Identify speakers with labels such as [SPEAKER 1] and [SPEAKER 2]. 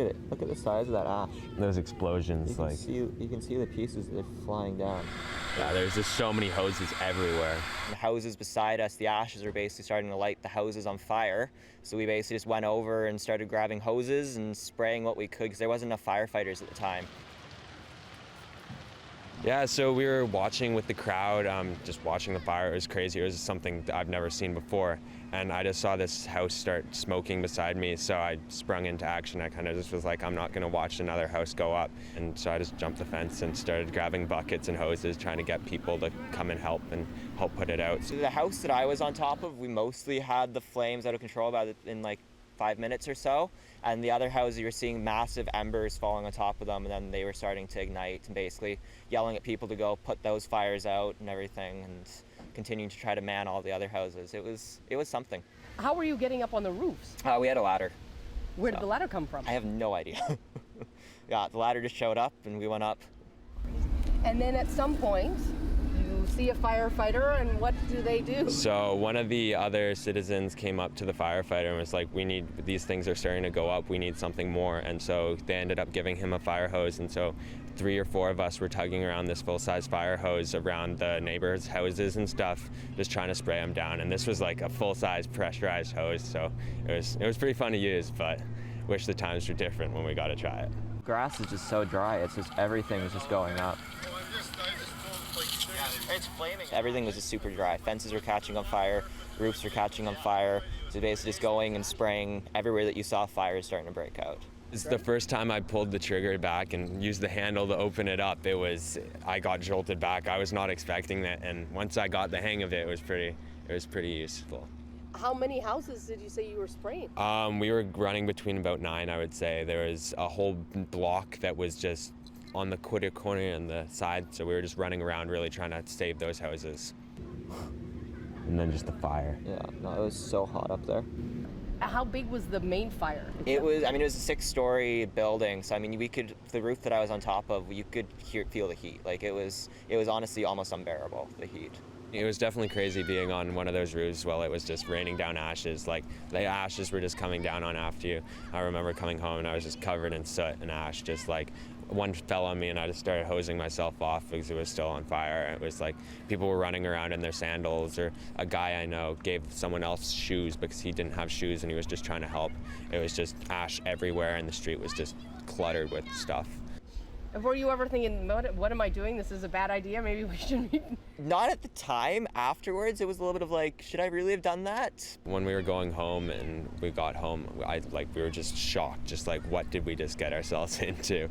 [SPEAKER 1] at it. Look at the size of that ash.
[SPEAKER 2] Those explosions,
[SPEAKER 1] You can see the pieces that are flying down.
[SPEAKER 2] Yeah, there's just so many hoses everywhere.
[SPEAKER 1] The houses beside us, the ashes are basically starting to light the houses on fire. So we basically just went over and started grabbing hoses and spraying what we could because there wasn't enough firefighters at the time.
[SPEAKER 2] Yeah, so we were watching with the crowd, just watching the fire. It was crazy. It was something that I've never seen before. And I just saw this house start smoking beside me, so I sprung into action. I kind of just was like, I'm not going to watch another house go up. And so I just jumped the fence and started grabbing buckets and hoses, trying to get people to come and help put it out.
[SPEAKER 1] So the house that I was on top of, we mostly had the flames out of control in like 5 minutes or so, and the other houses you were seeing massive embers falling on top of them, and then they were starting to ignite and basically yelling at people to go put those fires out and everything, and continuing to try to man all the other houses. It was something.
[SPEAKER 3] How were you getting up on the roofs?
[SPEAKER 1] We had a ladder.
[SPEAKER 3] Where did the ladder come from?
[SPEAKER 1] I have no idea. Yeah, the ladder just showed up and we went up.
[SPEAKER 3] And then at some point you see a firefighter, and what do they do?
[SPEAKER 2] So one of the other citizens came up to the firefighter and was like, these things are starting to go up, we need something more. And so they ended up giving him a fire hose, and so 3 or 4 of us were tugging around this full-size fire hose around the neighbors' houses and stuff, just trying to spray them down. And this was like a full-size pressurized hose, so it was pretty fun to use, but wish the times were different when we got to try it.
[SPEAKER 1] Grass is just so dry, it's just everything is just going up. It's flaming. Everything was just super dry. Fences were catching on fire, roofs were catching on fire. So basically just going and spraying everywhere that you saw fires starting to break out.
[SPEAKER 2] It's the first time I pulled the trigger back and used the handle to open it up. I got jolted back. I was not expecting that, and once I got the hang of it, it was pretty useful.
[SPEAKER 3] How many houses did you say you were spraying?
[SPEAKER 2] We were running between about 9, I would say. There was a whole block that was just on the corner and the side, so we were just running around really trying to save those houses. And then just the fire.
[SPEAKER 1] Yeah, no, it was so hot up there.
[SPEAKER 3] How big was the main fire?
[SPEAKER 1] It was a 6-story building, so the roof that I was on top of, you could feel the heat. Like it was honestly almost unbearable, the heat.
[SPEAKER 2] It was definitely crazy being on one of those roofs while it was just raining down ashes. Like the ashes were just coming down on after you. I remember coming home and I was just covered in soot and ash. Just like one fell on me and I just started hosing myself off because it was still on fire. It was like people were running around in their sandals, or a guy I know gave someone else shoes because he didn't have shoes and he was just trying to help. It was just ash everywhere and the street was just cluttered with stuff.
[SPEAKER 3] Were you ever thinking, what am I doing? This is a bad idea. Maybe we shouldn't be...
[SPEAKER 1] Not at the time. Afterwards, it was a little bit of like, should I really have done that?
[SPEAKER 2] When we were going home and we got home, we were just shocked. Just like, what did we just get ourselves into?